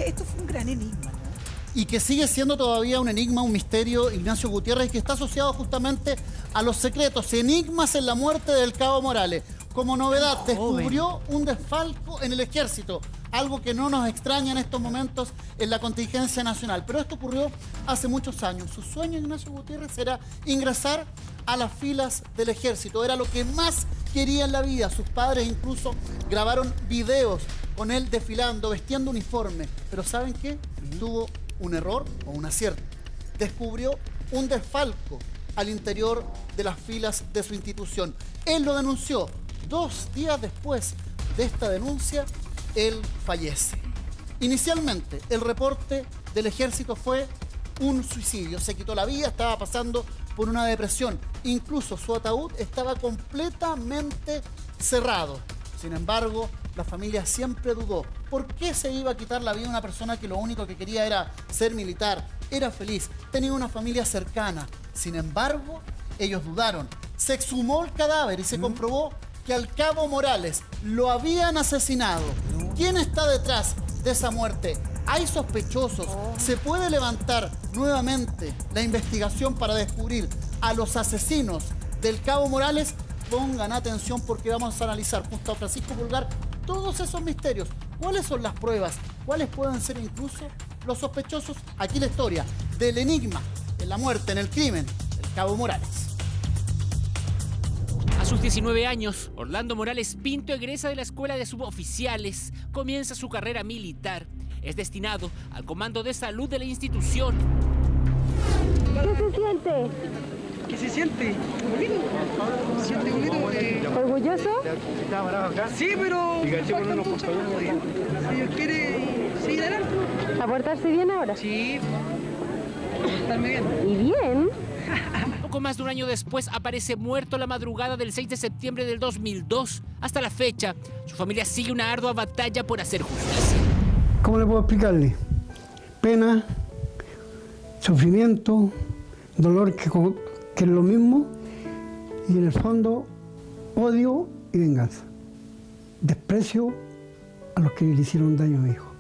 que esto fue un gran enigma, ¿no? Y que sigue siendo todavía un enigma, un misterio, Ignacio Gutiérrez, que está asociado justamente a los secretos, enigmas en la muerte del Cabo Morales. Como novedad, descubrió un desfalco en el ejército, algo que no nos extraña en estos momentos en la contingencia nacional. Pero esto ocurrió hace muchos años. Su sueño, Ignacio Gutiérrez, era ingresar a las filas del ejército. Era lo que más quería en la vida. Sus padres incluso grabaron videos con él desfilando, vestiendo uniforme. Pero ¿saben qué? Tuvo un error o un acierto. Descubrió un desfalco al interior de las filas de su institución. Él lo denunció. 2 días después de esta denuncia, él fallece. Inicialmente, el reporte del ejército fue un suicidio. Se quitó la vida, estaba pasando por una depresión. Incluso su ataúd estaba completamente cerrado. Sin embargo, la familia siempre dudó. ¿Por qué se iba a quitar la vida a una persona que lo único que quería era ser militar? Era feliz, tenía una familia cercana. Sin embargo, ellos dudaron. Se exhumó el cadáver y se comprobó que al Cabo Morales lo habían asesinado. ¿Quién está detrás de esa muerte? ¿Hay sospechosos? ¿Se puede levantar nuevamente la investigación para descubrir a los asesinos del Cabo Morales? Pongan atención porque vamos a analizar junto a Francisco Pulgar todos esos misterios. ¿Cuáles son las pruebas? ¿Cuáles pueden ser incluso los sospechosos? Aquí la historia del enigma, en la muerte, en el crimen del Cabo Morales. A sus 19 años, Orlando Morales Pinto egresa de la Escuela de Suboficiales, comienza su carrera militar. Es destinado al Comando de Salud de la institución. ¿Qué se siente? ¿Qué se siente? Bonito. Se siente bonito. ¿Orgulloso? Sí, pero falta mucho. Si Dios quiere seguir adelante. ¿A portarse bien ahora? Sí, estarme bien. ¿Y bien? Poco más de un año después aparece muerto la madrugada del 6 de septiembre del 2002. Hasta la fecha, su familia sigue una ardua batalla por hacer justicia. ¿Cómo le puedo explicarle? Pena, sufrimiento, dolor que es lo mismo, y en el fondo odio y venganza. Desprecio a los que le hicieron daño a mi hijo.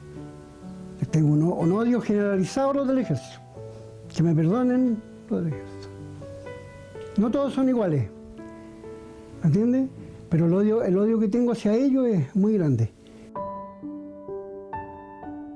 Les tengo un odio generalizado a los del ejército. Que me perdonen los del ejército. No todos son iguales, ¿me entiendes? Pero el odio que tengo hacia ellos es muy grande.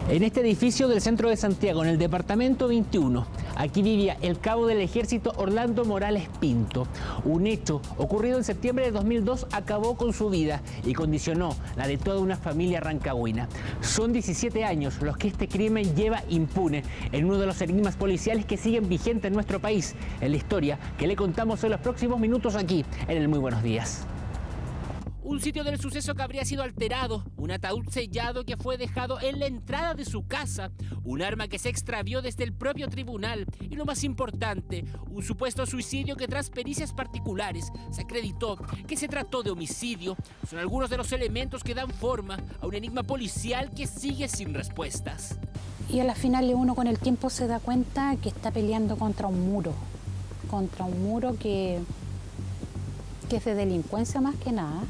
En este edificio del centro de Santiago, en el departamento 21, aquí vivía el cabo del ejército Orlando Morales Pinto. Un hecho ocurrido en septiembre de 2002 acabó con su vida y condicionó la de toda una familia rancagüina. Son 17 años los que este crimen lleva impune en uno de los enigmas policiales que siguen vigentes en nuestro país, en la historia que le contamos en los próximos minutos aquí en el Muy Buenos Días. Un sitio del suceso que habría sido alterado, un ataúd sellado que fue dejado en la entrada de su casa, un arma que se extravió desde el propio tribunal y lo más importante, un supuesto suicidio que tras pericias particulares se acreditó que se trató de homicidio. Son algunos de los elementos que dan forma a un enigma policial que sigue sin respuestas. Y a la final uno con el tiempo se da cuenta que está peleando contra un muro que es de delincuencia más que nada.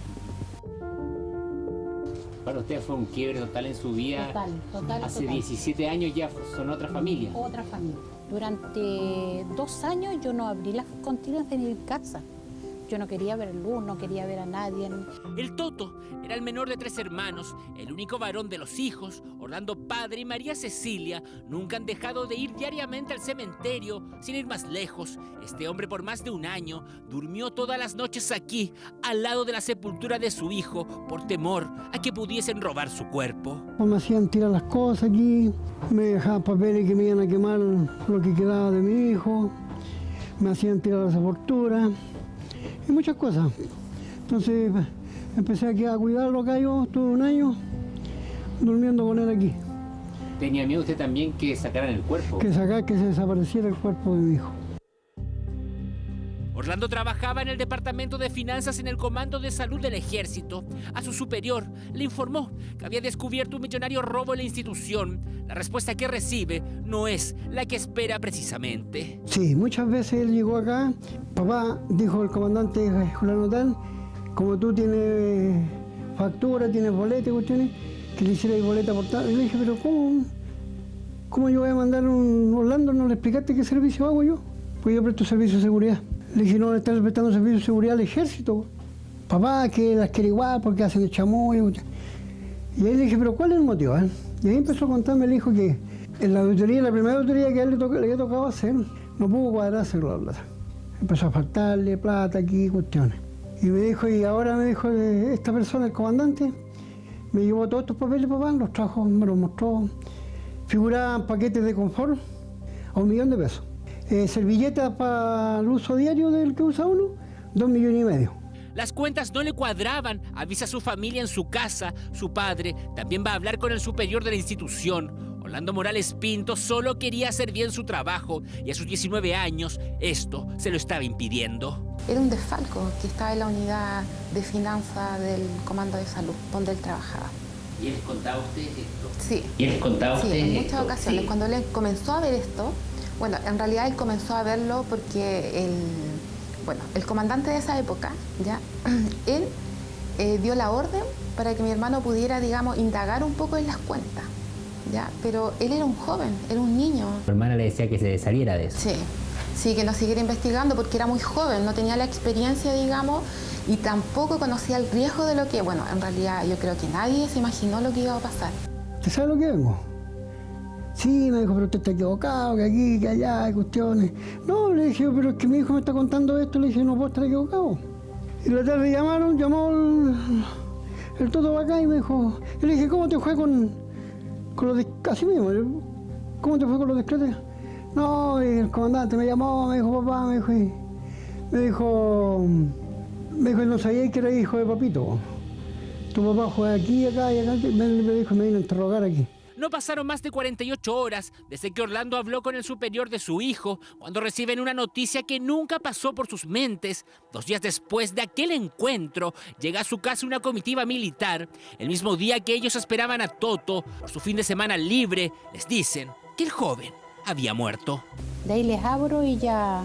Para usted fue un quiebre total en su vida. Total. Hace 17 años ya son otra familia. Otra familia. Durante 2 años yo no abrí las cortinas de mi casa. Yo no quería ver luz, no quería ver a nadie. El Toto era el menor de 3 hermanos, el único varón de los hijos. Orlando padre y María Cecilia nunca han dejado de ir diariamente al cementerio, sin ir más lejos. Este hombre por más de un año durmió todas las noches aquí, al lado de la sepultura de su hijo, por temor a que pudiesen robar su cuerpo. Me hacían tirar las cosas aquí, me dejaban papeles que me iban a quemar lo que quedaba de mi hijo, me hacían tirar la sepultura y muchas cosas. Entonces empecé a cuidarlo acá. Yo estuve un año durmiendo con él aquí. ¿Tenía miedo usted también que sacaran el cuerpo? Que se desapareciera el cuerpo de mi hijo. Orlando trabajaba en el Departamento de Finanzas en el Comando de Salud del Ejército. A su superior le informó que había descubierto un millonario robo en la institución. La respuesta que recibe no es la que espera precisamente. Sí, muchas veces él llegó acá. Papá, dijo el comandante Julano Tal, como tú tienes factura, tienes boleta y cuestiones, que le hiciera boleta por tal. Y le dije, pero ¿cómo? ¿cómo yo voy a mandar un Orlando? ¿No le explicaste qué servicio hago yo? Pues yo presto servicio de seguridad. Le dije, no, le estás prestando servicio de seguridad al ejército. Papá, que las quiere igual porque hacen el chamoy. Y ahí le dije, pero ¿cuál es el motivo? Y ahí empezó a contarme, le dijo que en la auditoría, la primera auditoría que a él le había tocado hacer, no pudo cuadrarse con la plata. Empezó a faltarle plata aquí, cuestiones. Y me dijo, y ahora me dijo, esta persona, el comandante, me llevó todos estos papeles, papá, los trajo, me los mostró. Figuraban paquetes de confort a $1.000.000. Servilletas para el uso diario del que usa uno, $2,5 millones. Las cuentas no le cuadraban, avisa a su familia en su casa. Su padre también va a hablar con el superior de la institución. Orlando Morales Pinto solo quería hacer bien su trabajo y a sus 19 años esto se lo estaba impidiendo. Era un desfalco que estaba en la unidad de finanzas del Comando de Salud, donde él trabajaba. ¿Y les contaba usted esto? Sí. ¿Y les contaba usted en esto? muchas ocasiones. Sí. Cuando él comenzó a ver esto, bueno, en realidad él comenzó a verlo porque el comandante de esa época, ya, él dio la orden para que mi hermano pudiera, digamos, indagar un poco en las cuentas, ya, pero él era un joven, era un niño. Mi hermana le decía que se saliera de eso. Sí, sí, que no siguiera investigando porque era muy joven, no tenía la experiencia, digamos, y tampoco conocía el riesgo de lo que, bueno, en realidad yo creo que nadie se imaginó lo que iba a pasar. ¿Usted sabe lo que vengo? Sí, me dijo, pero usted está equivocado, que aquí, que allá, hay cuestiones. No, le dije, pero es que mi hijo me está contando esto, le dije, no puedo estar equivocado. Y la tarde llamó el Toto acá y me dijo, y le dije, ¿cómo te fue con los así mismo? ¿Cómo te fue con los discretos? No, y el comandante me llamó, me dijo, papá, me dijo, no sabía que era hijo de papito. Tu papá juega aquí, acá y acá, me dijo, me vino a interrogar aquí. No pasaron más de 48 horas desde que Orlando habló con el superior de su hijo cuando reciben una noticia que nunca pasó por sus mentes. 2 días después de aquel encuentro, llega a su casa una comitiva militar. El mismo día que ellos esperaban a Toto por su fin de semana libre, les dicen que el joven había muerto. De ahí les abro y ya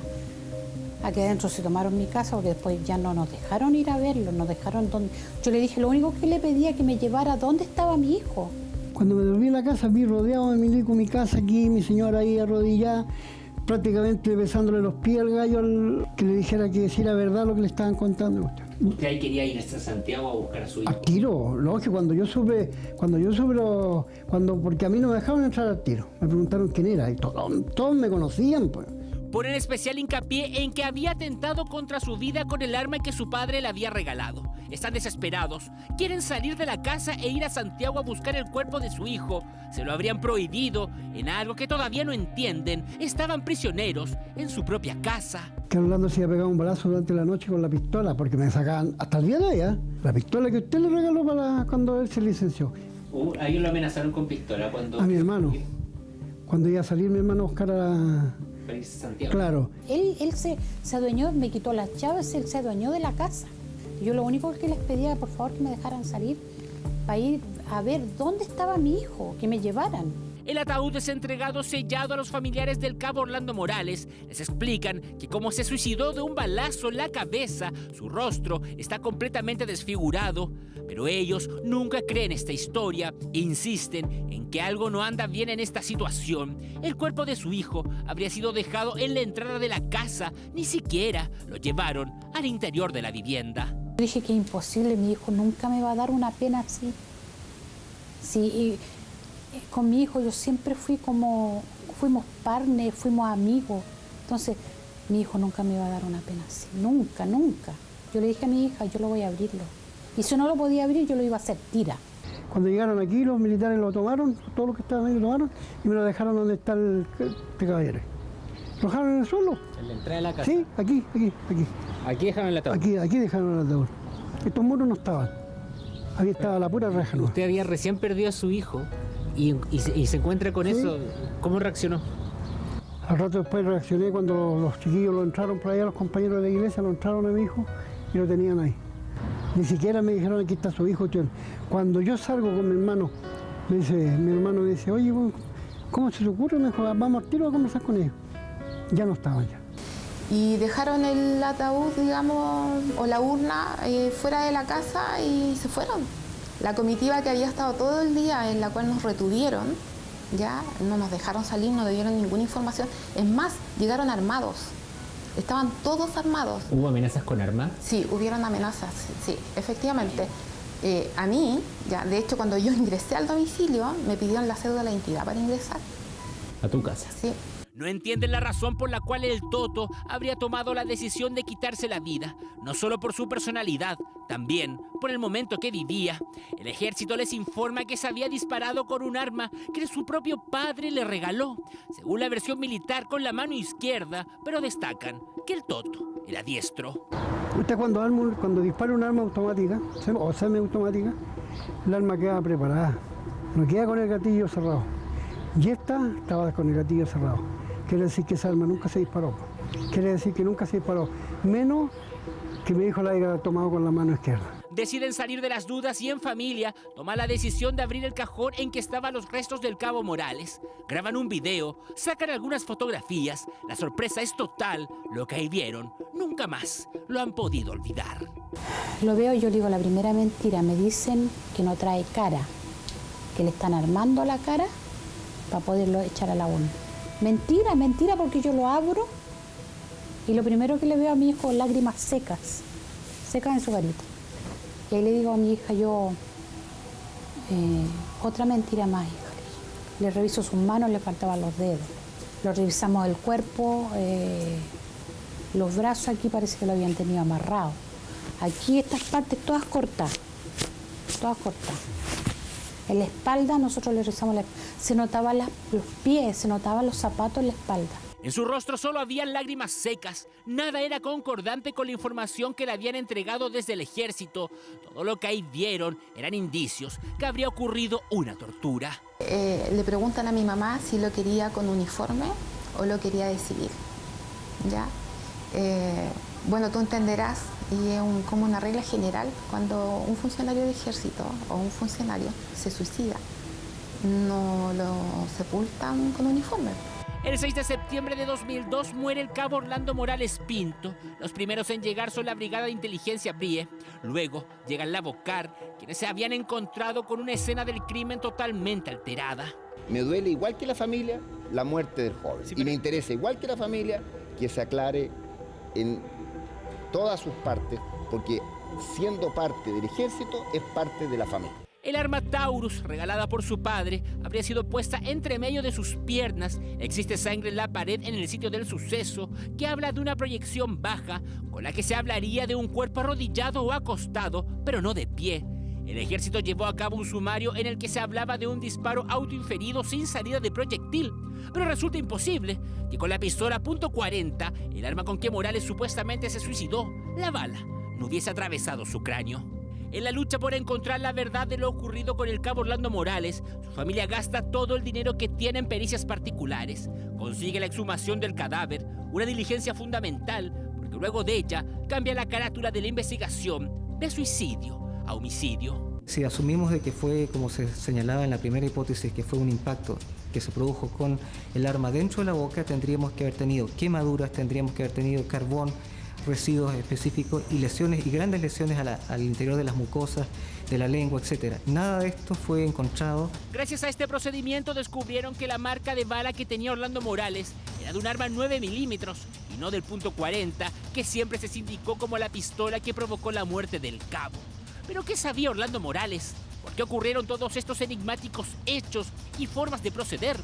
aquí adentro se tomaron mi casa porque después ya no nos dejaron ir a verlo, nos dejaron donde... Yo le dije, lo único que le pedía que me llevara dónde estaba mi hijo. Cuando me volví a la casa, vi rodeado de milico mi casa aquí, mi señora ahí arrodillada, prácticamente besándole los pies al gallo, que le dijera que decir la verdad lo que le estaban contando. ¿Usted ahí quería ir hasta Santiago a buscar a su hijo? Al tiro, lógico, porque a mí no me dejaron entrar al tiro. Me preguntaron quién era y todos me conocían, pues. Ponen especial hincapié en que había atentado contra su vida con el arma que su padre le había regalado. Están desesperados, quieren salir de la casa e ir a Santiago a buscar el cuerpo de su hijo. Se lo habrían prohibido en algo que todavía no entienden. Estaban prisioneros en su propia casa. Que Orlando se iba a pegar un balazo durante la noche con la pistola, porque me sacaban hasta el día de hoy, ¿eh? La pistola que usted le regaló cuando él se licenció. ¿A ellos lo amenazaron con pistola cuando...? A mi hermano. Cuando iba a salir mi hermano a buscar a... Santiago. Claro. Él se adueñó, me quitó las llaves, él se adueñó de la casa. Yo lo único que les pedía, por favor, que me dejaran salir para ir a ver dónde estaba mi hijo, que me llevaran. El ataúd es entregado sellado a los familiares del cabo Orlando Morales. Les explican que como se suicidó de un balazo en la cabeza, su rostro está completamente desfigurado. Pero ellos nunca creen esta historia e insisten en que algo no anda bien en esta situación. El cuerpo de su hijo habría sido dejado en la entrada de la casa. Ni siquiera lo llevaron al interior de la vivienda. Yo dije que imposible, mi hijo nunca me va a dar una pena así. Sí, con mi hijo yo siempre fuimos partners, fuimos amigos. Entonces, mi hijo nunca me iba a dar una pena así, nunca, nunca. Yo le dije a mi hija, yo lo voy a abrirlo. Y si no lo podía abrir, yo lo iba a hacer tira. Cuando llegaron aquí, los militares lo tomaron, todos los que estaban ahí lo tomaron, y me lo dejaron donde está este caballero. Lo dejaron en el suelo. ¿En la entrada de la casa? Sí, aquí. ¿Aquí dejaron el ataúd? Aquí dejaron el ataúd. Estos muros no estaban. Ahí estaba la pura reja, ¿no? Usted había recién perdido a su hijo y se encuentra con eso. ¿Cómo reaccionó? Al rato después reaccioné cuando los chiquillos lo entraron por allá, los compañeros de la iglesia lo entraron a mi hijo y lo tenían ahí. Ni siquiera me dijeron, aquí está su hijo, tío. Cuando yo salgo con mi hermano, mi hermano me dice, oye, ¿cómo se te ocurre? Me dijo, vamos al tiro a conversar con ellos. Ya no estaban ya. Y dejaron el ataúd, digamos, o la urna fuera de la casa y se fueron. La comitiva que había estado todo el día, en la cual nos retuvieron, ya no nos dejaron salir, no dieron ninguna información. Es más, llegaron armados. Estaban todos armados. ¿Hubo amenazas con armas? Sí, hubieron amenazas, sí, efectivamente. A mí, ya, de hecho, cuando yo ingresé al domicilio, me pidieron la cédula de identidad para ingresar. ¿A tu casa? Sí. No entienden la razón por la cual el Toto habría tomado la decisión de quitarse la vida, no solo por su personalidad, también por el momento que vivía. El ejército les informa que se había disparado con un arma que su propio padre le regaló, según la versión militar con la mano izquierda, pero destacan que el Toto era diestro. Usted cuando dispara un arma automática o semiautomática, el arma queda preparada, no queda con el gatillo cerrado. Y esta estaba con el gatillo cerrado. Quiere decir que esa arma nunca se disparó. Quiere decir que nunca se disparó, menos que mi hijo la haya tomado con la mano izquierda. Deciden salir de las dudas y en familia toman la decisión de abrir el cajón en que estaban los restos del cabo Morales. Graban un video, sacan algunas fotografías. La sorpresa es total. Lo que ahí vieron, nunca más lo han podido olvidar. Lo veo y yo digo la primera mentira. Me dicen que no trae cara, que le están armando la cara para poderlo echar a la urna. Mentira, mentira, porque yo lo abro y lo primero que le veo a mi hijo, lágrimas secas en su carita. Y ahí le digo a mi hija, otra mentira más, hija. Le reviso sus manos, le faltaban los dedos. Lo revisamos el cuerpo, los brazos aquí parece que lo habían tenido amarrado. Aquí estas partes todas cortadas, todas cortadas. En la espalda nosotros le revisamos se notaban los pies, se notaban los zapatos en la espalda. En su rostro solo habían lágrimas secas. Nada era concordante con la información que le habían entregado desde el ejército. Todo lo que ahí vieron eran indicios que habría ocurrido una tortura. Le preguntan a mi mamá si lo quería con uniforme o lo quería de civil. ¿Ya? Bueno, tú entenderás, y es como una regla general, cuando un funcionario del ejército o un funcionario se suicida, no lo sepultan con uniforme. El 6 de septiembre de 2002 muere el cabo Orlando Morales Pinto. Los primeros en llegar son la Brigada de Inteligencia BRIE. Luego llegan la BOCAR, quienes se habían encontrado con una escena del crimen totalmente alterada. Me duele igual que la familia la muerte del joven. Y me interesa igual que la familia que se aclare en todas sus partes, porque siendo parte del ejército es parte de la familia. El arma Taurus, regalada por su padre, habría sido puesta entre medio de sus piernas. Existe sangre en la pared en el sitio del suceso, que habla de una proyección baja, con la que se hablaría de un cuerpo arrodillado o acostado, pero no de pie. El ejército llevó a cabo un sumario en el que se hablaba de un disparo autoinferido sin salida de proyectil, pero resulta imposible que con la pistola .40, el arma con que Morales supuestamente se suicidó, la bala no hubiese atravesado su cráneo. En la lucha por encontrar la verdad de lo ocurrido con el cabo Orlando Morales, su familia gasta todo el dinero que tiene en pericias particulares. Consigue la exhumación del cadáver, una diligencia fundamental, porque luego de ella cambia la carátula de la investigación de suicidio a homicidio. Si asumimos de que fue, como se señalaba en la primera hipótesis, que fue un impacto que se produjo con el arma dentro de la boca, tendríamos que haber tenido quemaduras, tendríamos que haber tenido carbón, residuos específicos y lesiones, y grandes lesiones al interior de las mucosas, de la lengua, etc. Nada de esto fue encontrado. Gracias a este procedimiento descubrieron que la marca de bala que tenía Orlando Morales era de un arma 9 milímetros y no del .40, que siempre se indicó como la pistola que provocó la muerte del cabo. ¿Pero qué sabía Orlando Morales? ¿Por qué ocurrieron todos estos enigmáticos hechos y formas de proceder?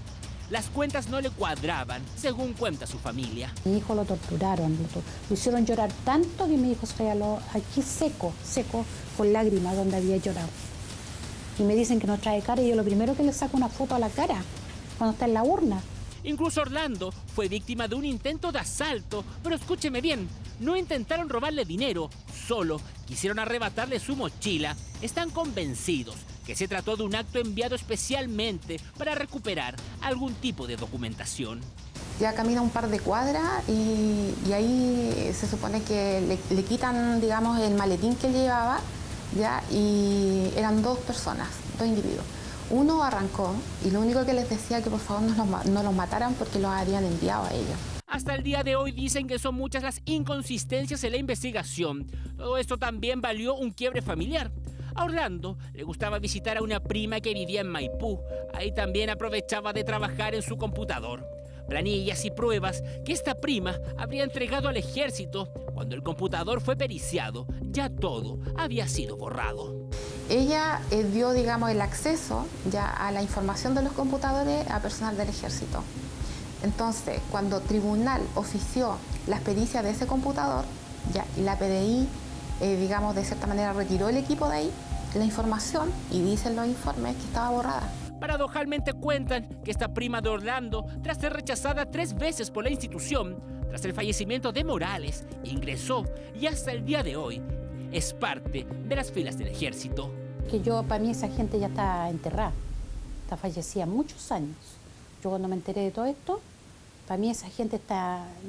Las cuentas no le cuadraban, según cuenta su familia. Mi hijo lo torturaron, lo hicieron llorar tanto que mi hijo se regaló aquí seco, con lágrimas donde había llorado. Y me dicen que no trae cara y yo lo primero que le saco una foto a la cara, cuando está en la urna. Incluso Orlando fue víctima de un intento de asalto, pero escúcheme bien, no intentaron robarle dinero, solo quisieron arrebatarle su mochila. Están convencidos que se trató de un acto enviado especialmente para recuperar algún tipo de documentación. Ya camina un par de cuadras y ahí se supone que le quitan, digamos, el maletín que llevaba, ya, y eran dos personas, dos individuos. Uno arrancó y lo único que les decía que por favor no los mataran porque los habían enviado a ellos. Hasta el día de hoy dicen que son muchas las inconsistencias en la investigación. Todo esto también valió un quiebre familiar. A Orlando le gustaba visitar a una prima que vivía en Maipú. Ahí también aprovechaba de trabajar en su computador. Planillas y pruebas que esta prima habría entregado al ejército. Cuando el computador fue periciado, ya todo había sido borrado. Ella dio, digamos, el acceso ya a la información de los computadores a personal del ejército. Entonces, cuando tribunal ofició las pericias de ese computador, ya, y la PDI, digamos, de cierta manera retiró el equipo de ahí, la información, y dicen los informes que estaba borrada. Paradojalmente cuentan que esta prima de Orlando, tras ser rechazada 3 veces por la institución, tras el fallecimiento de Morales, ingresó y hasta el día de hoy es parte de las filas del ejército. Que para mí esa gente ya está enterrada, está fallecida muchos años. Yo cuando me enteré de todo esto, para mí esa gente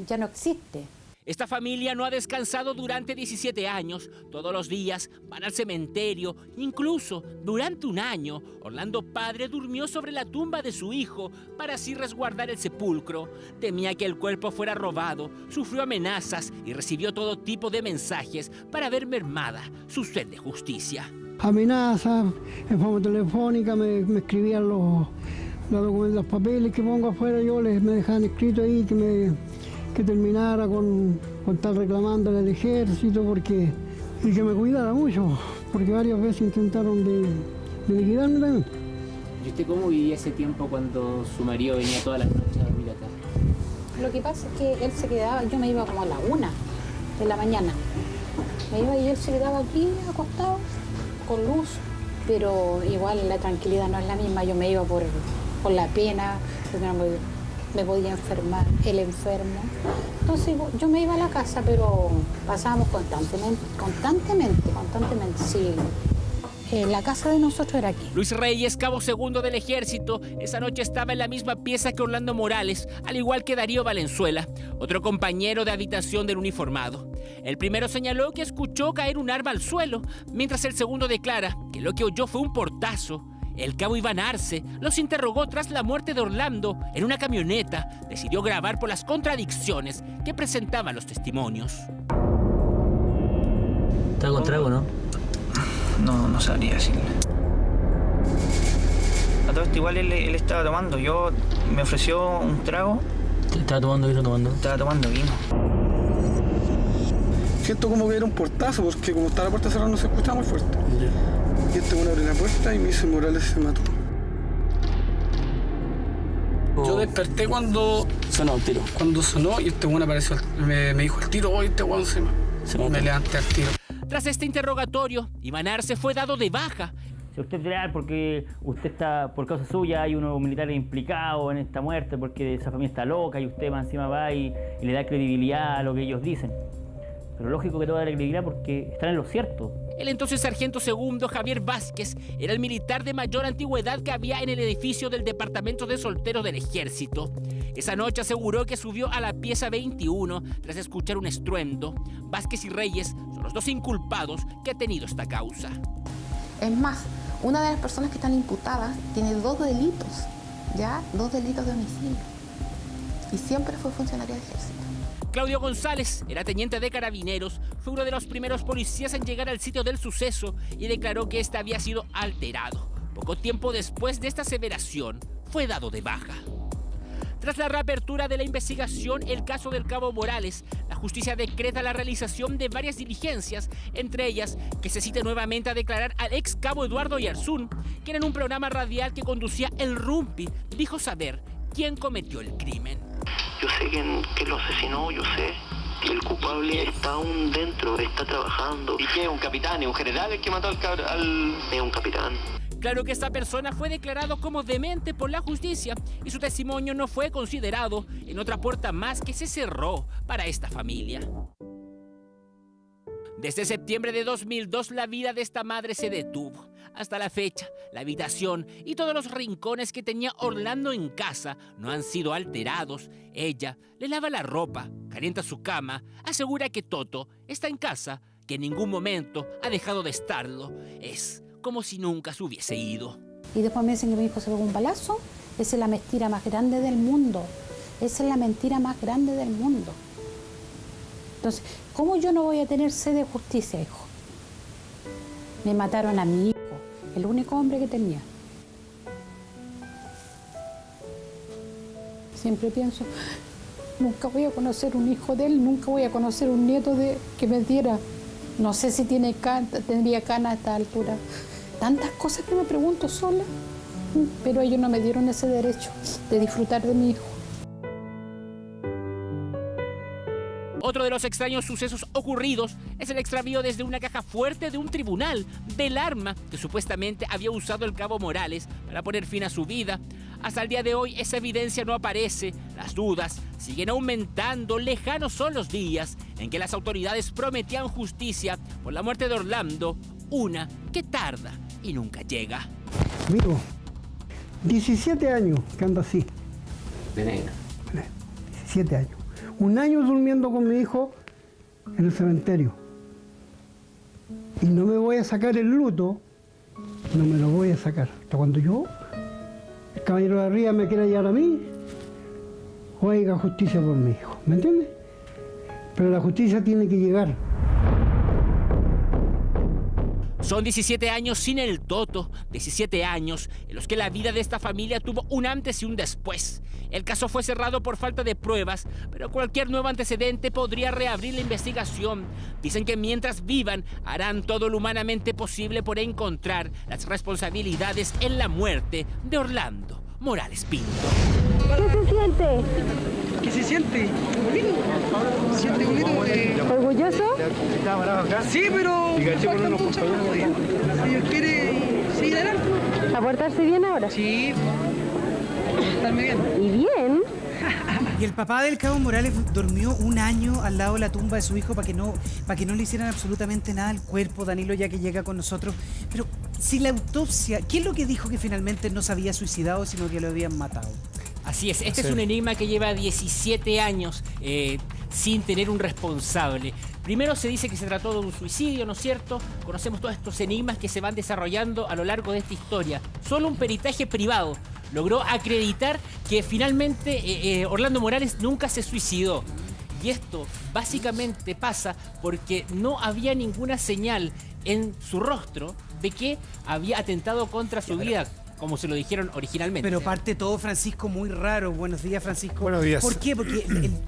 ya no existe. Esta familia no ha descansado durante 17 años. Todos los días van al cementerio. Incluso durante un año, Orlando padre durmió sobre la tumba de su hijo para así resguardar el sepulcro. Temía que el cuerpo fuera robado, sufrió amenazas y recibió todo tipo de mensajes para ver mermada su sed de justicia. Amenazas, en forma telefónica me escribían los papeles que pongo afuera, me dejaban escrito ahí que terminara con estar reclamándole al ejército y que me cuidara mucho, porque varias veces intentaron de liquidarme también. ¿Y usted cómo vivía ese tiempo cuando su marido venía todas las noches a dormir acá? Lo que pasa es que él se quedaba, yo me iba como a la 1 de la mañana. Me iba y él se quedaba aquí acostado, con luz, pero igual la tranquilidad no es la misma. Yo me iba por la pena, porque no me podía enfermar, él enfermo. Entonces yo me iba a la casa, pero pasábamos constantemente, sí. La casa de nosotros era aquí. Luis Reyes, cabo segundo del ejército, esa noche estaba en la misma pieza que Orlando Morales, al igual que Darío Valenzuela, otro compañero de habitación del uniformado. El primero señaló que escuchó caer un arma al suelo, mientras el segundo declara que lo que oyó fue un portazo. El cabo Iván Arce los interrogó tras la muerte de Orlando en una camioneta. Decidió grabar por las contradicciones que presentaban los testimonios. ¿Está con trago, no? No sabría decirle. A todo esto igual él estaba tomando. Yo me ofreció un trago. ¿Estaba tomando vino tomando? Estaba tomando vino. Siento como que era un portazo, porque como está la puerta cerrada no se escuchaba muy fuerte. Y este bueno abrió la puerta y me dice Morales se mató. Yo desperté cuando sonó el tiro. Cuando sonó y este bueno apareció, me dijo el tiro, este bueno se mató. Me levanté al tiro. Tras este interrogatorio, Iván Arce fue dado de baja. Si usted es real porque usted está, por causa suya, hay unos militares implicados en esta muerte, porque esa familia está loca y usted más encima va y le da credibilidad a lo que ellos dicen. Pero lógico que te va a dar credibilidad porque están en lo cierto. El entonces sargento segundo Javier Vázquez era el militar de mayor antigüedad que había en el edificio del departamento de solteros del ejército. Esa noche aseguró que subió a la pieza 21 tras escuchar un estruendo. Vázquez y Reyes son los 2 inculpados que ha tenido esta causa. Es más, una de las personas que están imputadas tiene 2 delitos, ¿ya? 2 delitos de homicidio. Y siempre fue funcionario del ejército. Claudio González era teniente de carabineros, fue uno de los primeros policías en llegar al sitio del suceso y declaró que este había sido alterado. Poco tiempo después de esta aseveración, fue dado de baja. Tras la reapertura de la investigación, el caso del cabo Morales, la justicia decreta la realización de varias diligencias, entre ellas que se cite nuevamente a declarar al ex cabo Eduardo Yarzún, quien en un programa radial que conducía El Rumpi dijo saber quién cometió el crimen. Yo sé que lo asesinó, yo sé que el culpable está aún dentro, está trabajando. ¿Y qué es un capitán? ¿Es un general el que mató al...? Es un capitán. Claro que esta persona fue declarado como demente por la justicia y su testimonio no fue considerado en otra puerta más que se cerró para esta familia. Desde septiembre de 2002 la vida de esta madre se detuvo. Hasta la fecha, la habitación y todos los rincones que tenía Orlando en casa no han sido alterados. Ella le lava la ropa, calienta su cama, asegura que Toto está en casa, que en ningún momento ha dejado de estarlo. Es como si nunca se hubiese ido. Y después me dicen que mi hijo se pegó un balazo. Esa es la mentira más grande del mundo. Esa es la mentira más grande del mundo. Entonces, ¿cómo yo no voy a tener sed de justicia, hijo? Me mataron a mi hijo, el único hombre que tenía. Siempre pienso, nunca voy a conocer un hijo de él, nunca voy a conocer un nieto de que me diera. No sé si tendría canas a esta altura. Tantas cosas que me pregunto sola, pero ellos no me dieron ese derecho de disfrutar de mi hijo. Otro de los extraños sucesos ocurridos es el extravío desde una caja fuerte de un tribunal del arma que supuestamente había usado el cabo Morales para poner fin a su vida. Hasta el día de hoy esa evidencia no aparece, las dudas siguen aumentando, lejanos son los días en que las autoridades prometían justicia por la muerte de Orlando, una que tarda y nunca llega. Amigo, 17 años que ando así. De negro. 17 años. Un año durmiendo con mi hijo en el cementerio. Y no me voy a sacar el luto, no me lo voy a sacar. Hasta cuando el caballero de arriba me quiera llevar a mí, o haga justicia por mi hijo. ¿Me entiendes? Pero la justicia tiene que llegar. Son 17 años sin el Toto, 17 años en los que la vida de esta familia tuvo un antes y un después. El caso fue cerrado por falta de pruebas, pero cualquier nuevo antecedente podría reabrir la investigación. Dicen que mientras vivan, harán todo lo humanamente posible por encontrar las responsabilidades en la muerte de Orlando Morales Pinto. ¿Qué se siente? ¿Qué se siente? Bonito. Se siente bonito. ¿Orgulloso? Sí, pero faltan muchas cosas. Si Dios quiere seguir adelante. ¿A portarse bien ahora? Sí, portarme bien. ¿Y bien? Y el papá del cabo Morales durmió un año al lado de la tumba de su hijo para que no le hicieran absolutamente nada al cuerpo, Danilo, ya que llega con nosotros. Pero si la autopsia, ¿qué es lo que dijo que finalmente no se había suicidado, sino que lo habían matado? Así es, este es un enigma que lleva 17 años sin tener un responsable. Primero se dice que se trató de un suicidio, ¿no es cierto? Conocemos todos estos enigmas que se van desarrollando a lo largo de esta historia. Solo un peritaje privado logró acreditar que finalmente Orlando Morales nunca se suicidó. Y esto básicamente pasa porque no había ninguna señal en su rostro de que había atentado contra su vida, como se lo dijeron originalmente. Pero parte todo, Francisco, muy raro. Buenos días, Francisco. Buenos días. ¿Por qué? Porque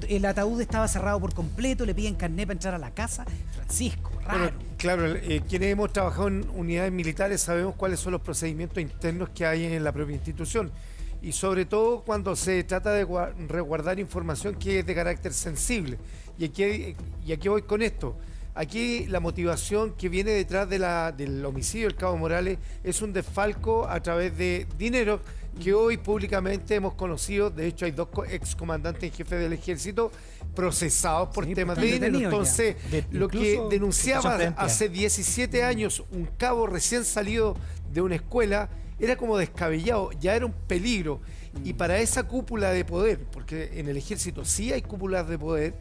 el ataúd estaba cerrado por completo, le piden carnet para entrar a la casa. Francisco, raro. Bueno, claro, quienes hemos trabajado en unidades militares sabemos cuáles son los procedimientos internos que hay en la propia institución. Y sobre todo cuando se trata de resguardar información que es de carácter sensible. Y aquí voy con esto. Aquí la motivación que viene detrás del homicidio del cabo Morales es un desfalco a través de dinero que hoy públicamente hemos conocido. De hecho, hay 2 excomandantes en jefe del ejército procesados por temas de dinero. Entonces, lo que denunciaba hace 17 años un cabo recién salido de una escuela era como descabellado, ya era un peligro. Y para esa cúpula de poder, porque en el ejército sí hay cúpulas de poder,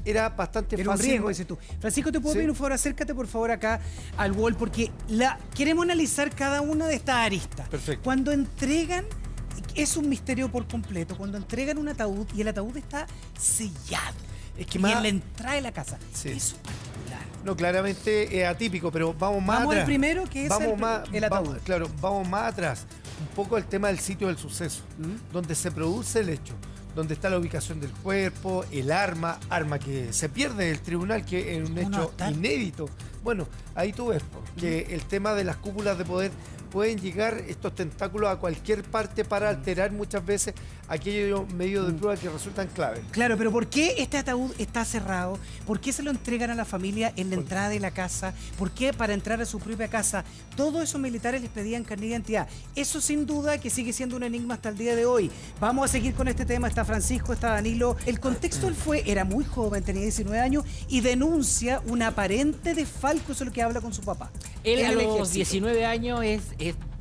era bastante fácil. Era un riesgo, dices tú. Francisco, ¿te puedo pedir un favor? Acércate por favor acá al wall, porque queremos analizar cada una de estas aristas. Perfecto. Cuando entregan, es un misterio por completo, cuando entregan un ataúd y el ataúd está sellado. Es que y en la entrada de la casa. Sí. Eso es particular. No, claramente es atípico, pero vamos más atrás. Vamos al primero, que es el ataúd. Vamos más atrás. Un poco al tema del sitio del suceso, donde se produce el hecho, donde está la ubicación del cuerpo, el arma que se pierde del tribunal, que es un hecho inédito. Bueno, ahí tú ves que el tema de las cúpulas de poder pueden llegar estos tentáculos a cualquier parte para alterar muchas veces aquellos medios de prueba que resultan claves. Claro, pero ¿por qué este ataúd está cerrado? ¿Por qué se lo entregan a la familia en la entrada de la casa? ¿Por qué para entrar a su propia casa todos esos militares les pedían carnet de identidad? Eso sin duda que sigue siendo un enigma hasta el día de hoy. Vamos a seguir con este tema. Está Francisco, está Danilo. El contexto era muy joven, tenía 19 años y denuncia un aparente desfalco. Eso es lo que habla con su papá. Él a los 19 años es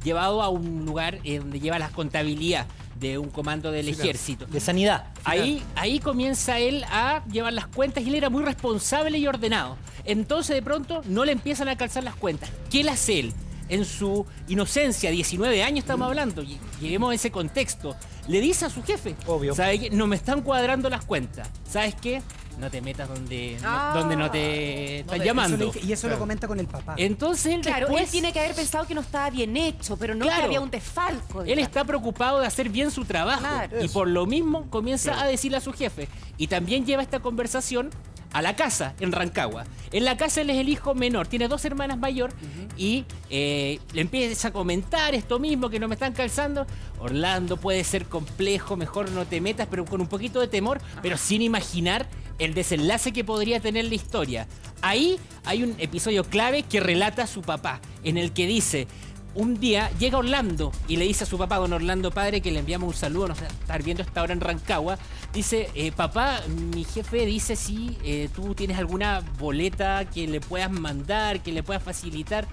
llevado a un lugar donde lleva la contabilidad de un comando del ejército. De sanidad. Ahí comienza él a llevar las cuentas y él era muy responsable y ordenado. Entonces de pronto no le empiezan a calzar las cuentas. ¿Qué le hace él? En su inocencia, 19 años estamos hablando, lleguemos a ese contexto, le dice a su jefe, obvio, ¿sabes qué? No me están cuadrando las cuentas, ¿sabes qué? no te metas donde, Ah. donde no te están llamando. Y eso lo comenta con el papá. Entonces él Claro, después, él tiene que haber pensado que no estaba bien hecho, pero no que Claro. había un desfalco. él digamos. está preocupado de hacer bien su trabajo. Claro. Y por lo mismo comienza a decirle a su jefe. Y también lleva esta conversación a la casa en Rancagua. En la casa él es el hijo menor, tiene 2 hermanas mayor y le empieza a comentar esto mismo, que no me están calzando. Orlando, puede ser complejo, mejor no te metas, pero con un poquito de temor, pero sin imaginar el desenlace que podría tener la historia. Ahí hay un episodio clave que relata a su papá, en el que dice... Un día llega Orlando y le dice a su papá, don Orlando padre, que le enviamos un saludo, nos está viendo esta hora en Rancagua. Dice, papá, mi jefe dice si tú tienes alguna boleta que le puedas mandar, que le puedas facilitar.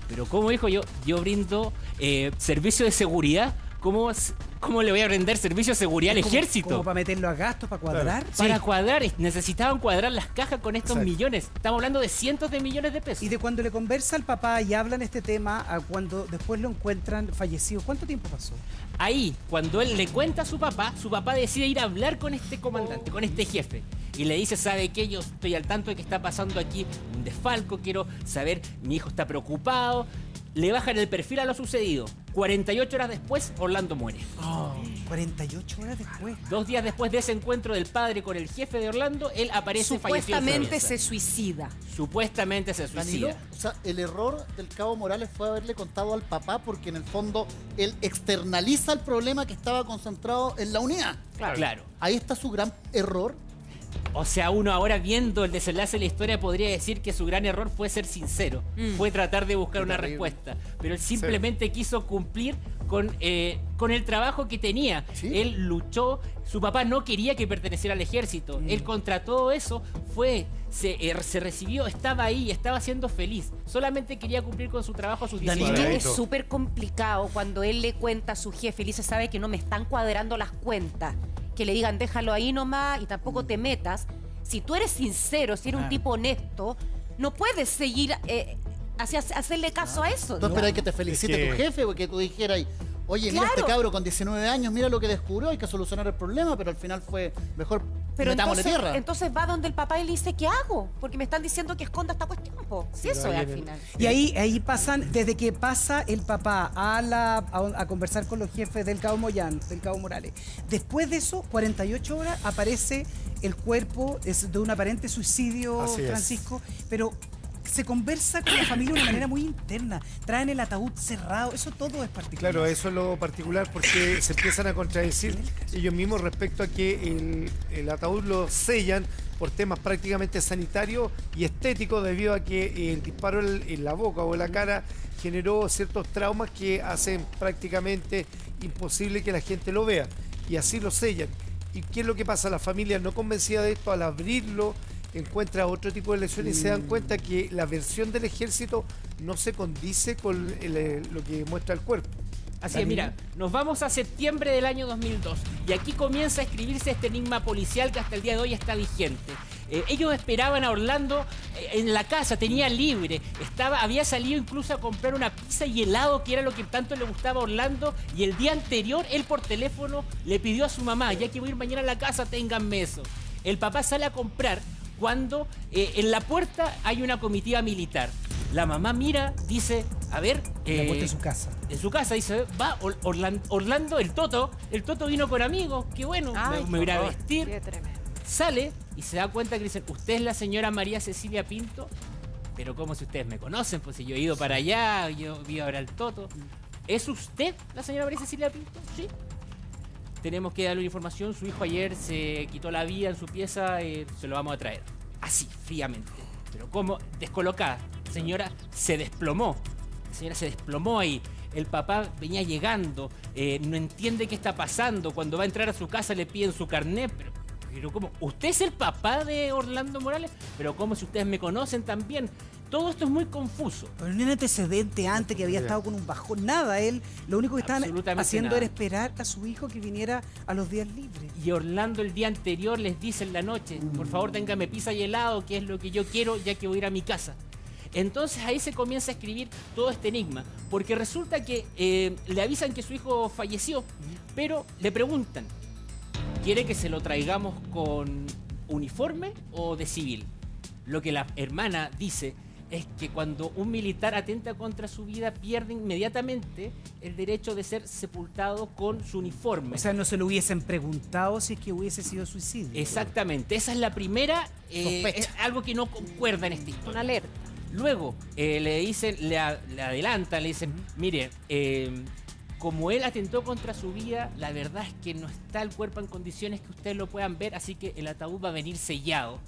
Pero ¿cómo, hijo? Yo brindo servicio de seguridad. ¿Cómo le voy a brindar servicio de seguridad al ejército? ¿Como para meterlo a gastos, para cuadrar? Claro. Para cuadrar, necesitaban cuadrar las cajas con estos Exacto. millones. Estamos hablando de cientos de millones de pesos. Y de cuando le conversa al papá y hablan este tema a cuando después lo encuentran fallecido, ¿cuánto tiempo pasó? Ahí, cuando él le cuenta a su papá decide ir a hablar con este comandante, con este jefe. Y le dice, ¿sabe qué? Yo estoy al tanto de que está pasando aquí un desfalco, quiero saber, mi hijo está preocupado. Le bajan el perfil a lo sucedido. 48 horas después, Orlando muere. 48 horas después. 2 días después de ese encuentro del padre con el jefe de Orlando, él aparece fallecido. Supuestamente se suicida. Supuestamente se Danilo, suicida. o sea, el error del Cabo Morales fue haberle contado al papá porque en el fondo él externaliza el problema que estaba concentrado en la unidad. Claro. Ahí está su gran error. O sea, uno ahora viendo el desenlace de la historia podría decir que su gran error fue ser sincero, fue tratar de buscar una respuesta, pero él simplemente quiso cumplir con el trabajo que tenía. Él luchó, su papá no quería que perteneciera al ejército, él contra todo eso se recibió, estaba ahí, estaba siendo feliz, solamente quería cumplir con su trabajo a sus 19 Danilo, años. es súper complicado cuando él le cuenta a su jefe y le dice, sabe que no me están cuadrando las cuentas, que le digan déjalo ahí nomás y tampoco te metas. Si tú eres sincero, si eres un tipo honesto, no puedes seguir hacerle caso a eso. Tú esperas que te felicite tu jefe o que tú dijeras, oye, mira este cabro con 19 años, mira lo que descubrió, hay que solucionar el problema, pero al final fue mejor metámosle tierra. Entonces va donde el papá y le dice, ¿qué hago? Porque me están diciendo que esconda esta cuestión. Si eso es al final. Y ahí pasan, desde que pasa el papá a conversar con los jefes del Cabo Morales. Después de eso, 48 horas, aparece el cuerpo de un aparente suicidio, Así es. Francisco, pero se conversa con la familia de una manera muy interna. Traen el ataúd cerrado, eso todo es particular. Claro, eso es lo particular porque se empiezan a contradecir ellos mismos respecto a que el ataúd lo sellan por temas prácticamente sanitarios y estéticos debido a que el disparo en la boca o en la cara generó ciertos traumas que hacen prácticamente imposible que la gente lo vea y así lo sellan. ¿Y qué es lo que pasa? La familia no convencida de esto, al abrirlo encuentra otro tipo de lesiones y se dan cuenta que la versión del ejército no se condice con lo que muestra el cuerpo. Así es, mira, nos vamos a septiembre del año 2002 y aquí comienza a escribirse este enigma policial que hasta el día de hoy está vigente. Ellos esperaban a Orlando en la casa, tenía libre, había salido incluso a comprar una pizza y helado, que era lo que tanto le gustaba a Orlando, y el día anterior él por teléfono le pidió a su mamá, ya que voy a ir mañana a la casa, ténganme eso. El papá sale a comprar cuando en la puerta hay una comitiva militar. La mamá mira, dice, a ver... la puerta de su casa. En su casa, dice, va Orlando, el Toto vino con amigos, qué bueno, me voy a ir a vestir. Qué tremendo. Sale y se da cuenta que dicen, ¿usted es la señora María Cecilia Pinto? Pero ¿cómo si ustedes me conocen? Pues si yo he ido para allá, yo vi ahora al Toto. ¿Es usted la señora María Cecilia Pinto? Sí. Tenemos que darle información, su hijo ayer se quitó la vida en su pieza, se lo vamos a traer. Así, fríamente. Pero como descolocada, la señora se desplomó. La señora se desplomó ahí. El papá venía llegando, no entiende qué está pasando. Cuando va a entrar a su casa le piden su carnet, pero ¿cómo? ¿Usted es el papá de Orlando Morales? Pero ¿cómo si ustedes me conocen también? Todo esto es muy confuso. Pero no hay un antecedente antes que había estado con un bajón, nada. Él lo único que estaban haciendo nada. era esperar a su hijo que viniera a los días libres. Y Orlando el día anterior les dice en la noche, por favor téngame pizza y helado, que es lo que yo quiero, ya que voy a ir a mi casa. Entonces ahí se comienza a escribir todo este enigma, porque resulta que le avisan que su hijo falleció, pero le preguntan, ¿quiere que se lo traigamos con uniforme o de civil. Lo que la hermana dice es que cuando un militar atenta contra su vida pierde inmediatamente el derecho de ser sepultado con su uniforme. O sea, no se lo hubiesen preguntado si es que hubiese sido suicidio. Exactamente, esa es la primera, es algo que no concuerda en esta historia. Una alerta. Luego le dicen, le adelantan, le dicen, mire, como él atentó contra su vida, la verdad es que no está el cuerpo en condiciones que ustedes lo puedan ver, así que el ataúd va a venir sellado.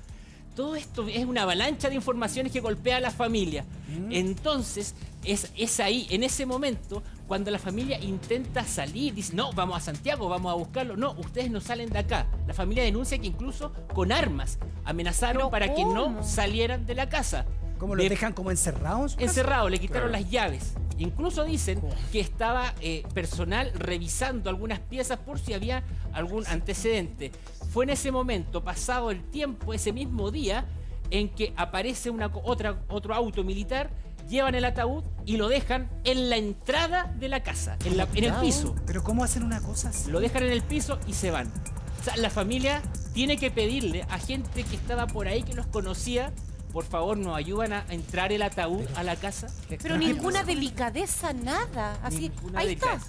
Todo esto es una avalancha de informaciones que golpea a la familia. Entonces, es ahí, en ese momento, cuando la familia intenta salir, dice, no, vamos a Santiago, vamos a buscarlo. No, ustedes no salen de acá. La familia denuncia que incluso con armas amenazaron para que no salieran de la casa. ¿Cómo los dejan como encerrados? Encerrados, le quitaron las llaves. Incluso dicen que estaba personal revisando algunas piezas por si había algún antecedente. Fue en ese momento, pasado el tiempo, ese mismo día, en que aparece otro auto militar, llevan el ataúd y lo dejan en la entrada de la casa, en el piso. ¿Pero cómo hacen una cosa así? Lo dejan en el piso y se van. O sea, la familia tiene que pedirle a gente que estaba por ahí, que los conocía, por favor, nos ayudan a entrar el ataúd a la casa. Pero ninguna delicadeza, nada. Así, ahí está.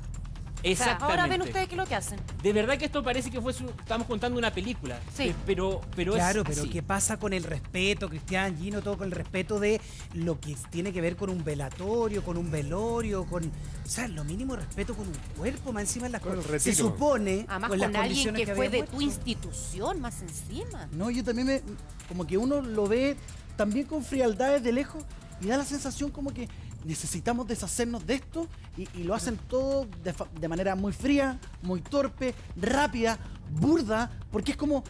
Exactamente. Ahora ven ustedes qué es lo que hacen. De verdad que esto parece que estamos contando una película. Sí. Pero claro, es pero así. ¿qué pasa con el respeto, Cristian, Gino, todo con el respeto de lo que tiene que ver con un velatorio, con un velorio, con... O sea, lo mínimo respeto con un cuerpo, más encima de las cosas. Se supone... Además con las con alguien condiciones que fue había de tu institución, más encima. No, yo también como que uno lo ve también con frialdad desde lejos y da la sensación como que necesitamos deshacernos de esto y lo hacen todo de manera muy fría, muy torpe, rápida, burda, porque es como,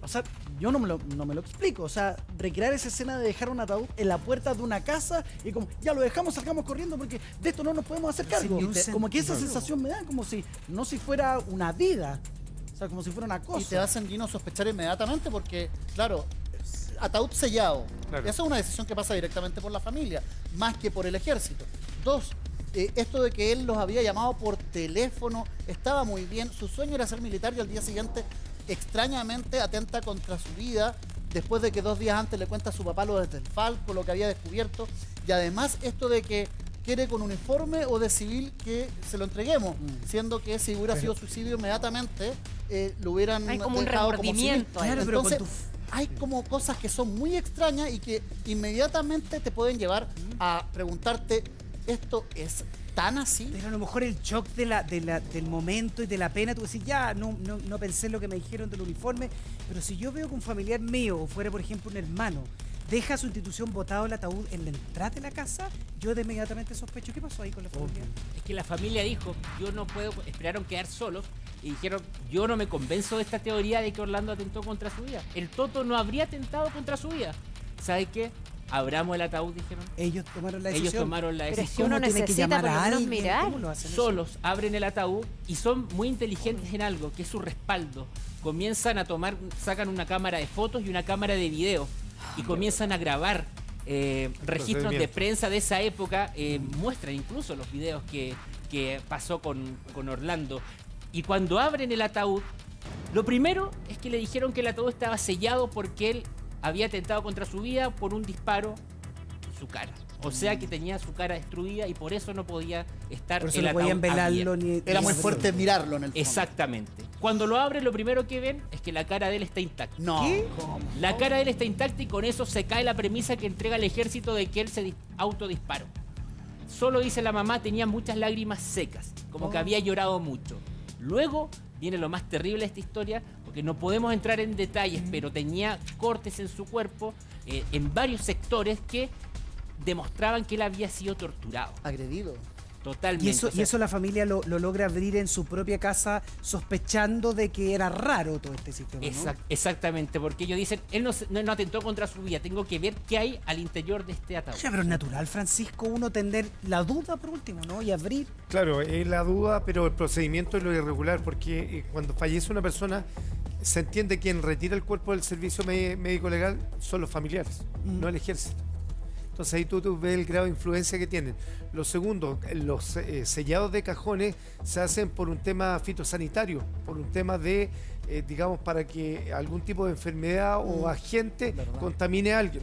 o sea, yo no me lo explico, o sea, recrear esa escena de dejar un ataúd en la puerta de una casa y como, ya lo dejamos, salgamos corriendo porque de esto no nos podemos hacer cargo. Como que esa sensación me da como si fuera una vida, o sea, como si fuera una cosa. Y te hacen, Gino, sospechar inmediatamente porque, claro, ataúd sellado. Claro. Esa es una decisión que pasa directamente por la familia, más que por el ejército. Dos, esto de que él los había llamado por teléfono, estaba muy bien. Su sueño era ser militar y al día siguiente, extrañamente, atenta contra su vida, después de que 2 días antes le cuenta a su papá lo desde el Falco, lo que había descubierto. Y además esto de que quiere con uniforme o de civil que se lo entreguemos, siendo que si hubiera sido suicidio inmediatamente, lo hubieran hay como dejado un remordimiento. Como civil. Entonces, hay como cosas que son muy extrañas y que inmediatamente te pueden llevar a preguntarte, ¿esto es tan así? Pero a lo mejor el shock del momento y de la pena, tú decís, ya, no pensé en lo que me dijeron del uniforme, pero si yo veo que un familiar mío, o fuera por ejemplo un hermano, deja su institución botado el ataúd en la entrada de la casa, yo de inmediatamente sospecho. ¿Qué pasó ahí con la familia? Es que la familia dijo, yo no puedo, esperaron quedar solos y dijeron, yo no me convenzo de esta teoría de que Orlando atentó contra su vida. El Toto no habría atentado contra su vida. ¿Sabe qué? Abramos el ataúd, dijeron. Ellos tomaron la decisión. Ellos tomaron la decisión. Pero es que uno necesita que llamar por lo menos mirar. ¿Cómo lo hacen solos abren el ataúd y son muy inteligentes en algo, que es su respaldo. Comienzan a sacan una cámara de fotos y una cámara de video y comienzan a grabar registros de prensa de esa época, muestran incluso los videos que pasó con Orlando. Y cuando abren el ataúd, lo primero es que le dijeron que el ataúd estaba sellado porque él había atentado contra su vida por un disparo en su cara. O sea que tenía su cara destruida y por eso no podía estar. Por eso no podían velarlo ni... Era muy fuerte mirarlo en el fondo. Exactamente. Cuando lo abren, lo primero que ven es que la cara de él está intacta. No. ¿Qué? La cara de él está intacta y con eso se cae la premisa que entrega el ejército de que él se autodisparó. Solo dice la mamá, tenía muchas lágrimas secas, como que había llorado mucho. Luego viene lo más terrible de esta historia, porque no podemos entrar en detalles, pero tenía cortes en su cuerpo, en varios sectores que demostraban que él había sido torturado. Agredido. Totalmente. Y eso la familia lo logra abrir en su propia casa sospechando de que era raro todo este sistema, ¿no? Exactamente, porque ellos dicen, él no atentó contra su vida, tengo que ver qué hay al interior de este ataúd. Ya, pero es natural, Francisco, uno tener la duda por último, ¿no? Y abrir. Claro, es la duda, pero el procedimiento es lo irregular, porque cuando fallece una persona, se entiende que quien retira el cuerpo del servicio médico legal son los familiares, no el ejército. Entonces ahí tú ves el grado de influencia que tienen. Lo segundo, los sellados de cajones se hacen por un tema fitosanitario, por un tema de, digamos, para que algún tipo de enfermedad o agente contamine a alguien.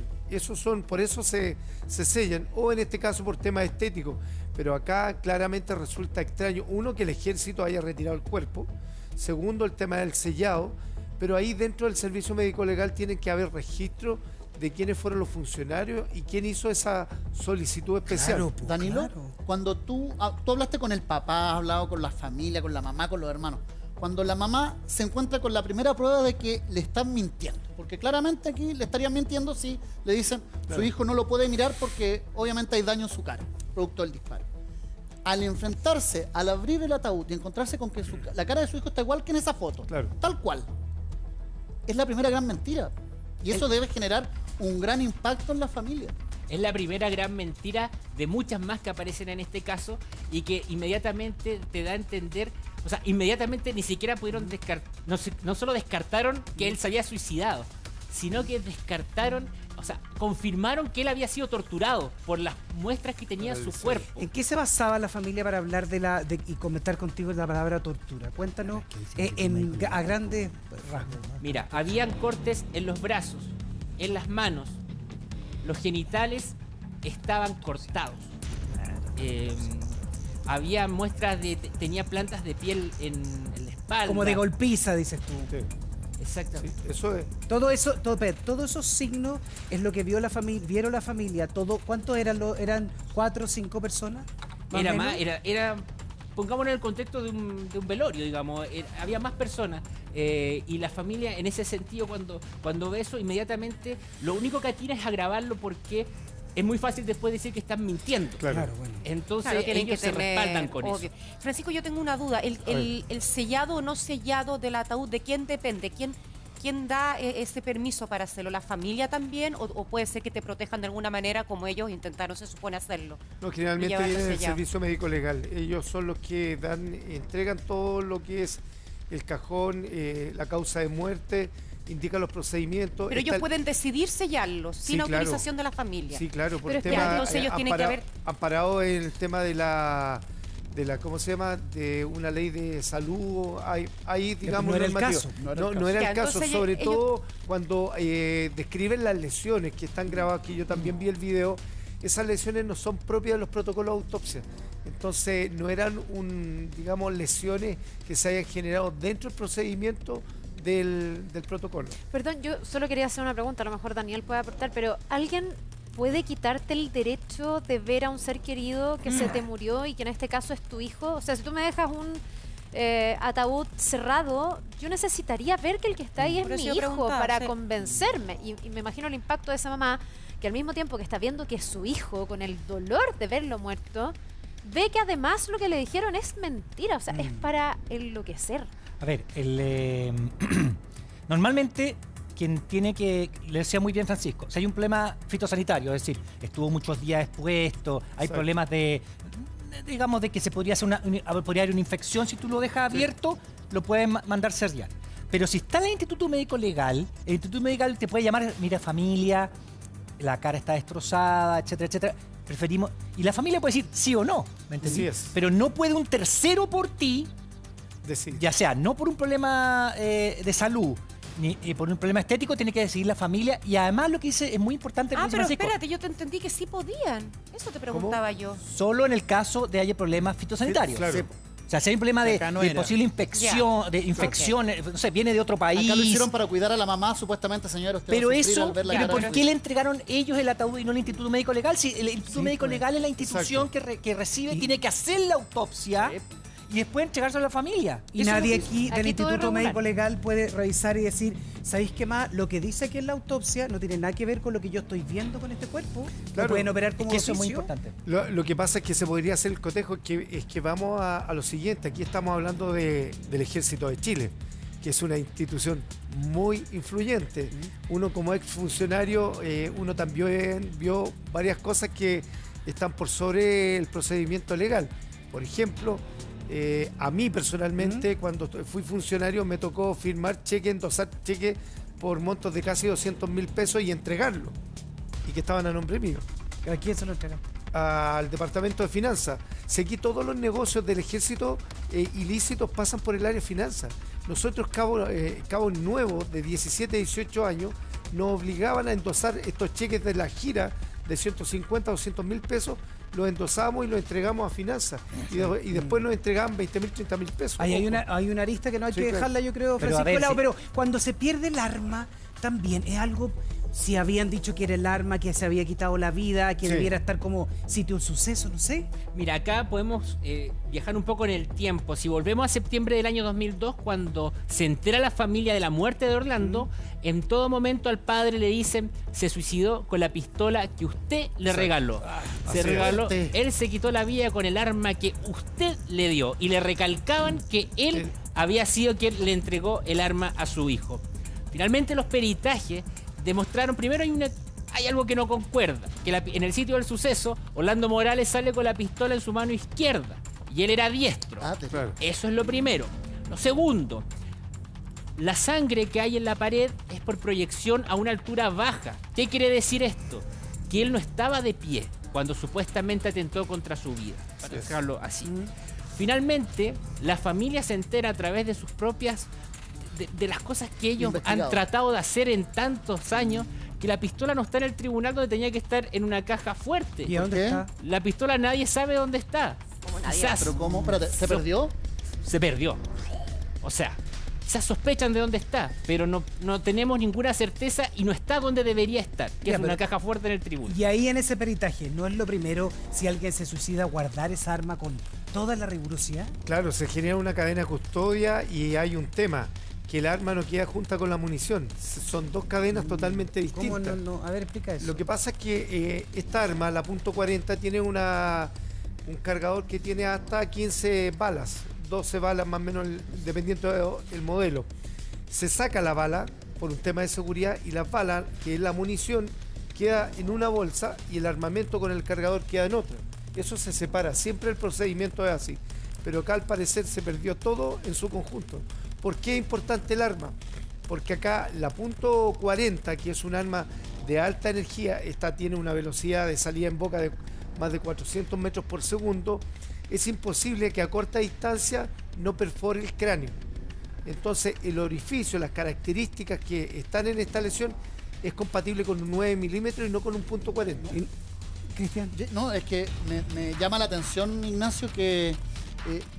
Por eso se sellan, o en este caso por temas estéticos. Pero acá claramente resulta extraño, uno, que el ejército haya retirado el cuerpo, segundo, el tema del sellado, pero ahí dentro del servicio médico legal tiene que haber registro de quiénes fueron los funcionarios y quién hizo esa solicitud especial. Claro, Danilo, cuando tú hablaste con el papá, has hablado con la familia, con la mamá, con los hermanos, cuando la mamá se encuentra con la primera prueba de que le están mintiendo, porque claramente aquí le estarían mintiendo si le dicen su hijo no lo puede mirar porque obviamente hay daño en su cara, producto del disparo. Al enfrentarse, al abrir el ataúd y encontrarse con que la cara de su hijo está igual que en esa foto, tal cual, es la primera gran mentira. Y eso debe generar un gran impacto en la familia. Es la primera gran mentira de muchas más que aparecen en este caso y que inmediatamente te da a entender, o sea, inmediatamente ni siquiera pudieron descartar, no solo descartaron que él se había suicidado, sino que descartaron, o sea, confirmaron que él había sido torturado por las muestras que tenía su cuerpo. ¿En qué se basaba la familia para hablar y comentar contigo la palabra tortura? Cuéntanos a grandes rasgos. Mira, habían cortes en los brazos, en las manos, los genitales estaban cortados. Había muestras tenía plantas de piel en la espalda. Como de golpiza, dices tú. Sí. Exactamente. Sí, eso es. Todos esos signos es lo que vieron la familia. ¿Cuántos eran? ¿Eran 4 o 5 personas? Era pongámonos en el contexto de un velorio, digamos. Había más personas. Y la familia, en ese sentido, cuando ve eso, inmediatamente lo único que atina es agravarlo porque es muy fácil después decir que están mintiendo. Claro, bueno. Entonces ellos se respaldan con eso. Francisco, yo tengo una duda. ¿El sellado o no sellado del ataúd, de quién depende? ¿Quién da ese permiso para hacerlo? ¿La familia también? ¿O puede ser que te protejan de alguna manera como ellos intentaron, se supone, hacerlo? No, generalmente viene el servicio médico legal. Ellos son los que entregan todo lo que es el cajón, la causa de muerte, indican los procedimientos. Pero ellos pueden decidir sellarlos sin autorización de la familia. Sí, claro. Pero entonces ellos tienen que haber... Amparado en el tema de la ¿cómo se llama? De una ley de salud, hay digamos, no era el caso. No era el caso, sobre todo cuando describen las lesiones que están grabadas, que yo también vi el video. Esas lesiones no son propias de los protocolos de autopsia. Entonces no eran digamos, lesiones que se hayan generado dentro del procedimiento del protocolo. Perdón, yo solo quería hacer una pregunta, a lo mejor Daniel puede aportar, pero ¿alguien puede quitarte el derecho de ver a un ser querido que se te murió y que en este caso es tu hijo? O sea, si tú me dejas un ataúd cerrado, yo necesitaría ver que el que está ahí es mi hijo para convencerme. Y me imagino el impacto de esa mamá que al mismo tiempo que está viendo que es su hijo, con el dolor de verlo muerto, ve que además lo que le dijeron es mentira, o sea, es para enloquecer. A ver, normalmente quien tiene que, le decía muy bien Francisco, si hay un problema fitosanitario, es decir, estuvo muchos días expuesto, hay problemas digamos, de que se podría hacer podría haber una infección, si tú lo dejas abierto, lo puedes mandar sellar. Pero si está en el Instituto Médico Legal, el Instituto Médico Legal te puede llamar, mira, familia, la cara está destrozada, etcétera, etcétera. Preferimos, y la familia puede decir sí o no, ¿me entendí? Sí es. Pero no puede un tercero por ti decidir. Ya sea no por un problema de salud ni por un problema estético, tiene que decidir la familia. Y además lo que dice es muy importante. Pero Francisco, espérate, yo te entendí que sí podían. Eso te preguntaba yo. Solo en el caso de haya problemas fitosanitarios. Sí, claro. O sea, si hay un problema de posible infección, no sé, viene de otro país. Acá lo hicieron para cuidar a la mamá, supuestamente, señora. Pero eso, ¿por qué le entregaron ellos el ataúd y no el Instituto Médico Legal? Si el Instituto Médico Legal es la institución que recibe, tiene que hacer la autopsia y después entregárselo a la familia. Y nadie aquí del Instituto Médico Legal puede revisar y decir, ¿sabéis qué más? Lo que dice aquí en la autopsia no tiene nada que ver con lo que yo estoy viendo con este cuerpo. Claro, no pueden operar como eso es muy importante. Lo que pasa es que se podría hacer el cotejo, es que vamos a lo siguiente. Aquí estamos hablando del Ejército de Chile, que es una institución muy influyente. Uno como exfuncionario, uno también vio varias cosas que están por sobre el procedimiento legal. Por ejemplo, a mí personalmente, cuando fui funcionario, me tocó firmar endosar cheques por montos de casi 200.000 pesos y entregarlo, y que estaban a nombre mío. ¿A quién se lo entregan? Al Departamento de Finanzas. Si aquí todos los negocios del ejército ilícitos pasan por el área de finanzas. Nosotros, cabos nuevos de 17, 18 años, nos obligaban a endosar estos cheques de la gira de 150 o 200 mil pesos, los endosamos y los entregamos a finanzas. Y después nos entregaban 20 mil, 30 mil pesos. Hay una arista que no hay que dejarla, yo creo, Pero, Francisco Lao, sí. pero cuando se pierde el arma, también es algo... Si habían dicho que era el arma, que se había quitado la vida, que debiera estar como sitio de suceso, no sé. Mira, acá podemos viajar un poco en el tiempo. Si volvemos a septiembre del año 2002, cuando se entera la familia de la muerte de Orlando, en todo momento al padre le dicen, se suicidó con la pistola que usted le regaló. Se regaló, él se quitó la vida con el arma que usted le dio. Y le recalcaban que él había sido quien le entregó el arma a su hijo. Finalmente los peritajes demostraron, primero hay algo que no concuerda, que en el sitio del suceso, Orlando Morales sale con la pistola en su mano izquierda y él era diestro. Claro. Eso es lo primero. Lo segundo, la sangre que hay en la pared es por proyección a una altura baja. ¿Qué quiere decir esto? Que él no estaba de pie cuando supuestamente atentó contra su vida, para dejarlo así. Finalmente, la familia se entera a través de sus propias... De las cosas que ellos han tratado de hacer en tantos años, que la pistola no está en el tribunal donde tenía que estar, en una caja fuerte. ¿Y dónde está? La pistola nadie sabe dónde está. Quizás, ¿Pero cómo? Espérate, ¿se perdió? Se perdió. O sea, quizás sospechan de dónde está, pero no tenemos ninguna certeza y no está donde debería estar, que es una caja fuerte en el tribunal. Y ahí en ese peritaje, ¿no es lo primero, si alguien se suicida, guardar esa arma con toda la rigurosidad? Claro, se genera una cadena de custodia y hay un tema, que el arma no queda junta con la munición. Son dos cadenas totalmente distintas. ¿Cómo no? A ver, explica eso. Lo que pasa es que esta arma, la .40, tiene un cargador que tiene hasta 15 balas, 12 balas más o menos, dependiendo del modelo. Se saca la bala por un tema de seguridad y las balas, que es la munición, queda en una bolsa y el armamento con el cargador queda en otra. Eso se separa, siempre el procedimiento es así. Pero acá al parecer se perdió todo en su conjunto. ¿Por qué es importante el arma? Porque acá la .40, que es un arma de alta energía, esta tiene una velocidad de salida en boca de más de 400 metros por segundo, es imposible que a corta distancia no perfore el cráneo. Entonces el orificio, las características que están en esta lesión es compatible con un 9 milímetros y no con un .40. Cristian. No, es que me llama la atención, Ignacio, que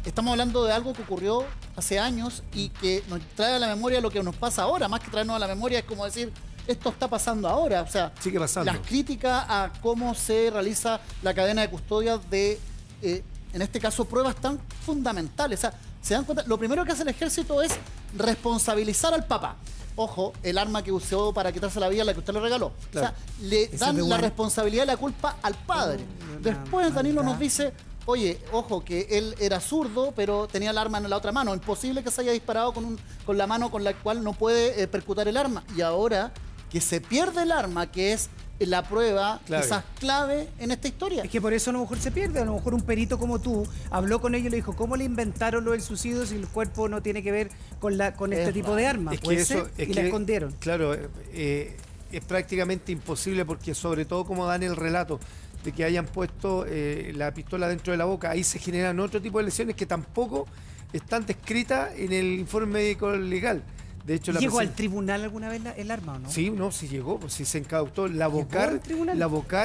estamos hablando de algo que ocurrió hace años y que nos trae a la memoria lo que nos pasa ahora. Más que traernos a la memoria es como decir, esto está pasando ahora. O sea, sigue pasando. Las críticas a cómo se realiza la cadena de custodia de, en este caso, pruebas tan fundamentales. O sea, se dan cuenta, lo primero que hace el ejército es responsabilizar al papá. Ojo, el arma que usó para quitarse la vida, la que usted le regaló. Claro. O sea, le dan la responsabilidad y la culpa al padre. Después Danilo nos dice, oye, ojo, que él era zurdo, pero tenía el arma en la otra mano. Imposible que se haya disparado con la mano con la cual no puede percutar el arma. Y ahora que se pierde el arma, que es la prueba quizás clave en esta historia. Es que por eso a lo mejor se pierde. A lo mejor un perito como tú habló con ellos y le dijo, ¿cómo le inventaron lo del suicidio si el cuerpo no tiene que ver con este tipo de armas? Es que eso, y la escondieron. Claro, es prácticamente imposible porque sobre todo como dan el relato de que hayan puesto la pistola dentro de la boca, ahí se generan otro tipo de lesiones que tampoco están descritas en el informe médico legal. De hecho, ¿Llegó al tribunal alguna vez el arma o no? Sí, no, sí llegó, pues sí se incautó. La Bocar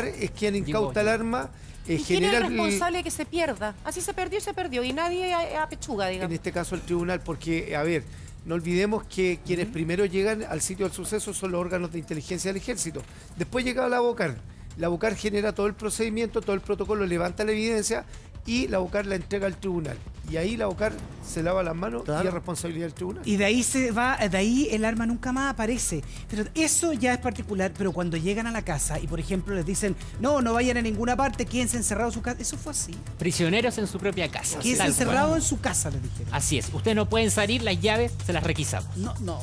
es quien incauta el arma. ¿Y quién es el responsable de que se pierda? Así se perdió y nadie apechuga, digamos. En este caso el tribunal, porque, a ver, no olvidemos que quienes primero llegan al sitio del suceso son los órganos de inteligencia del ejército. Después llega la Bocar. La Bocar genera todo el procedimiento, todo el protocolo, levanta la evidencia y la Bocar la entrega al tribunal. Y ahí la Bocar se lava las manos y es responsabilidad del tribunal. Y de ahí de ahí el arma nunca más aparece. Pero eso ya es particular, pero cuando llegan a la casa y por ejemplo les dicen, no vayan a ninguna parte, quédense encerrados en su casa, eso fue así. Prisioneros en su propia casa. Quédense encerrados en su casa, les dijeron. Así es, ustedes no pueden salir, las llaves se las requisamos. No.